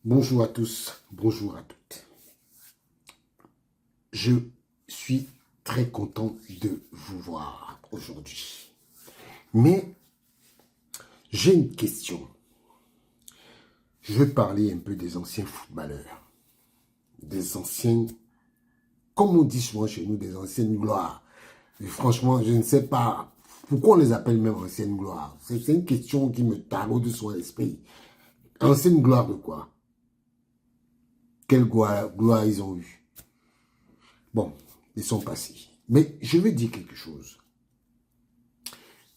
Bonjour à tous, bonjour à toutes. Je suis très content de vous voir aujourd'hui. Mais j'ai une question. Je vais parler un peu des anciens footballeurs. Des anciens, comme on dit souvent chez nous, des anciennes gloires. Et franchement, je ne sais pas pourquoi on les appelle même anciennes gloires. C'est une question qui me taraude sur l'esprit. Ancienne gloire de quoi? Quelle gloire ils ont eu? Bon, ils sont passés. Mais je vais dire quelque chose.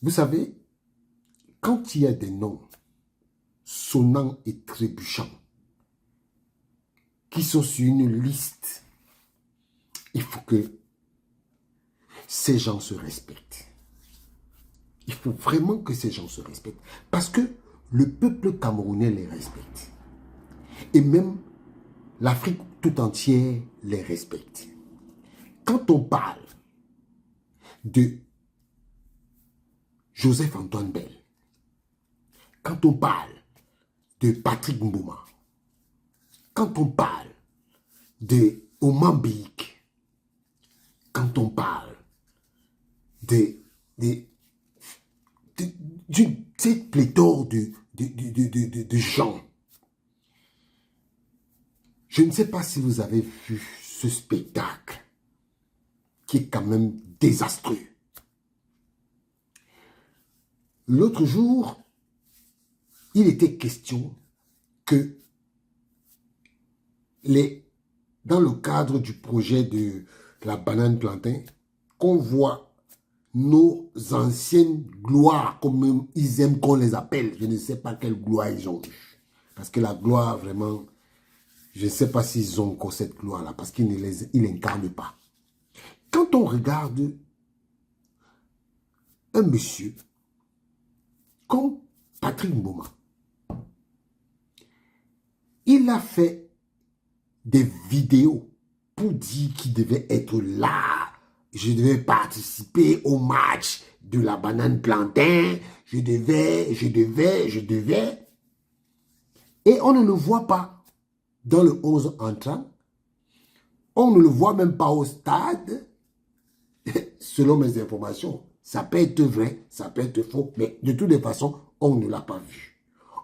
Vous savez, quand il y a des noms sonnants et trébuchants qui sont sur une liste, il faut que ces gens se respectent. Il faut vraiment que ces gens se respectent. Parce que le peuple camerounais les respecte. Et même l'Afrique tout entière les respecte. Quand on parle de Joseph-Antoine Bell, quand on parle de Patrick Mboma, quand on parle de Oman Bik, quand on parle de cette pléthore de gens, je ne sais pas si vous avez vu ce spectacle qui est quand même désastreux. L'autre jour, il était question que dans le cadre du projet de la banane plantain, qu'on voit nos anciennes gloires, comme ils aiment qu'on les appelle. Je ne sais pas quelle gloire ils ont eu. Parce que la gloire, vraiment, je ne sais pas s'ils ont encore cette gloire-là, parce qu'ils ne l'incarnent pas. Quand on regarde un monsieur comme Patrick Mboma, il a fait des vidéos pour dire qu'il devait être là. Je devais participer au match de la banane plantain. Je devais. Et on ne le voit pas dans le 11 entrant. On ne le voit même pas au stade. Selon mes informations, ça peut être vrai, ça peut être faux. Mais de toutes les façons, on ne l'a pas vu.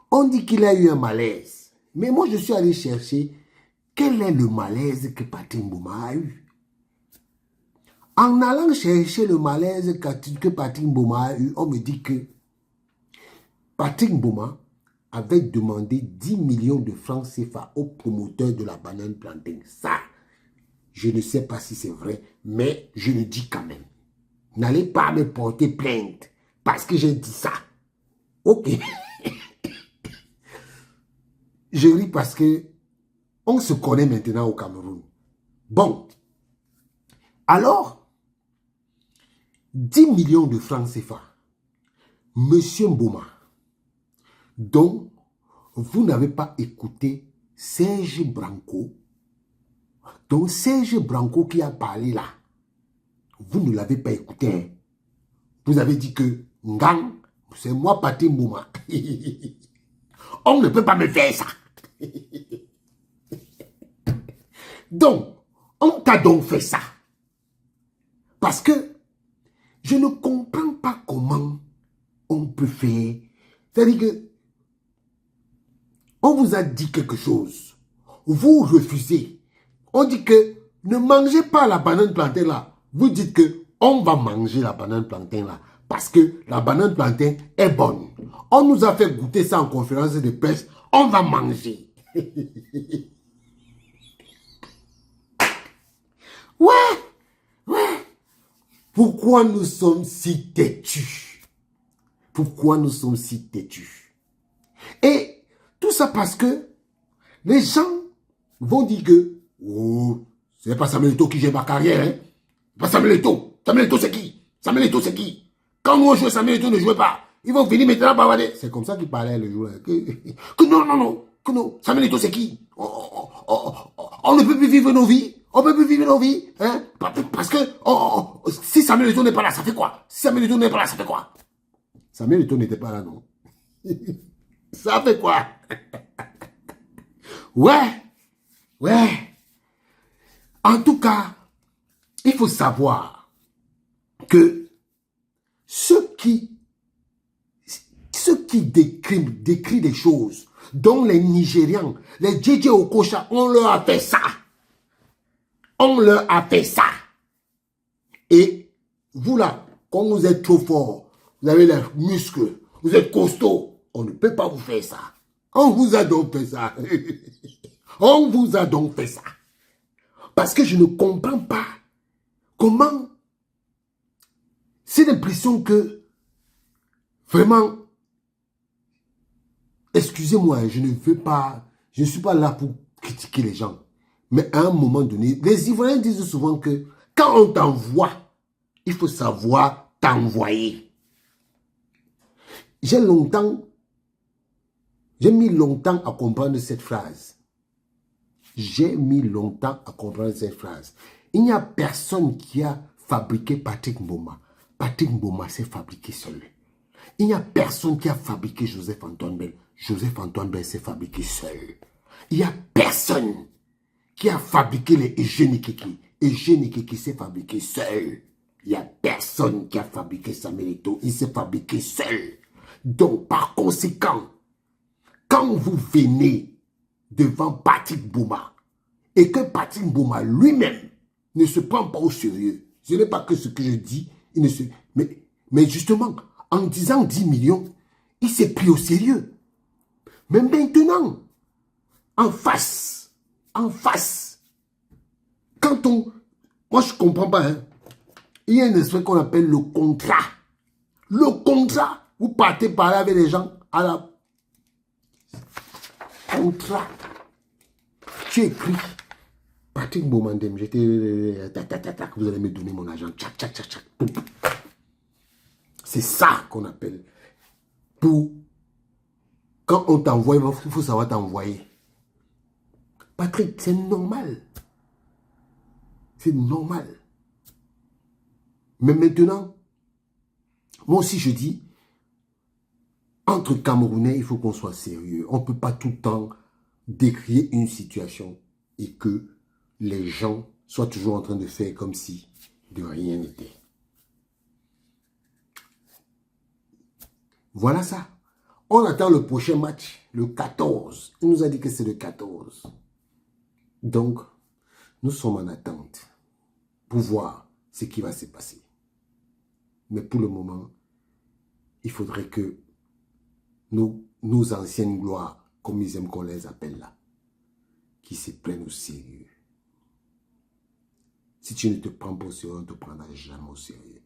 On dit qu'il a eu un malaise. Mais moi, je suis allé chercher quel est le malaise que Patrick Mboma a eu. En allant chercher le malaise que Patrick Mboma a eu, on me dit que Patrick Mboma avait demandé 10 millions de francs CFA au promoteur de la banane plantain. Ça, je ne sais pas si c'est vrai, mais je le dis quand même. N'allez pas me porter plainte parce que j'ai dit ça. Ok. Je ris parce que on se connaît maintenant au Cameroun. Bon. Alors, 10 millions de francs CFA. Monsieur Mboma, dont vous n'avez pas écouté Serge Branco, donc Serge Branco qui a parlé là, vous ne l'avez pas écouté. Hein? Vous avez dit que Ngang, c'est moi Patrick Mboma. On ne peut pas me faire ça. Donc, on t'a donc fait ça. Parce que je ne comprends pas comment on peut faire. C'est-à-dire que on vous a dit quelque chose. Vous refusez. On dit que ne mangez pas la banane plantain là. Vous dites que on va manger la banane plantain là. Parce que la banane plantain est bonne. On nous a fait goûter ça en conférence de presse. On va manger. Ouais. Pourquoi nous sommes si têtus? Pourquoi nous sommes si têtus? Et tout ça parce que les gens vont dire que oh, c'est pas Samuel Eto'o qui gère ma carrière. Hein? Pas Samuel Eto'o. Samuel Eto'o c'est qui? Samuel Eto'o c'est qui? Quand nous on jouait, Samuel Eto'o ne jouait pas. Ils vont venir maintenant bavarder. C'est comme ça qu'il parlait le joueur. Que non. Samuel Eto'o c'est qui? On ne peut plus vivre nos vies. On ne peut plus vivre nos vies. Hein? Parce que si Samuel Eto'o n'est pas là, ça fait quoi? Si Samuel Eto'o n'est pas là, ça fait quoi? Samuel Eto'o n'était pas là, non? Ça fait quoi? Ouais, ouais. En tout cas, il faut savoir que ceux qui décrivent des choses, dont les Nigérians, les DJ Okocha, on leur a fait ça. On leur a fait ça. Et vous là, quand vous êtes trop fort, vous avez les muscles, vous êtes costaud, on ne peut pas vous faire ça. On vous a donc fait ça. On vous a donc fait ça. Parce que je ne comprends pas comment c'est l'impression que vraiment, excusez-moi, je ne suis pas là pour critiquer les gens. Mais à un moment donné, les Ivoiriens disent souvent que quand on t'envoie, il faut savoir t'envoyer. J'ai mis longtemps à comprendre cette phrase. J'ai mis longtemps à comprendre cette phrase. Il n'y a personne qui a fabriqué Patrick Mboma. Patrick Mboma s'est fabriqué seul. Il n'y a personne qui a fabriqué Joseph-Antoine Bell. Joseph-Antoine Bell s'est fabriqué seul. Il n'y a personne qui a fabriqué les Eugène Kiki. Eugène Kiki s'est fabriqué seul. Il n'y a personne qui a fabriqué Samuel Eto'o. Il s'est fabriqué seul. Donc, par conséquent, quand vous venez devant Patrick Mboma et que Patrick Mboma lui-même ne se prend pas au sérieux, ce n'est pas que ce que je dis, il ne se... mais justement, en disant 10 millions, il s'est pris au sérieux. Mais maintenant, en face, quand on... Moi, je ne comprends pas, hein. Il y a un esprit qu'on appelle le contrat. Le contrat, vous partez parler avec les gens à la... Contrat. Tu écris. Patrick Bomandem, j'étais... Vous allez me donner mon argent. C'est ça qu'on appelle. Pour... Quand on t'envoie, il faut savoir t'envoyer. Patrick, c'est normal. C'est normal. Mais maintenant, moi aussi je dis, entre Camerounais, il faut qu'on soit sérieux. On ne peut pas tout le temps décrire une situation et que les gens soient toujours en train de faire comme si de rien n'était. Voilà ça. On attend le prochain match, le 14. Il nous a dit que c'est le 14. Donc, nous sommes en attente pour voir ce qui va se passer. Mais pour le moment, il faudrait que nos anciennes gloires, comme ils aiment qu'on les appelle là, qui se prennent au sérieux. Si tu ne te prends pas au sérieux, on ne te prendra jamais au sérieux.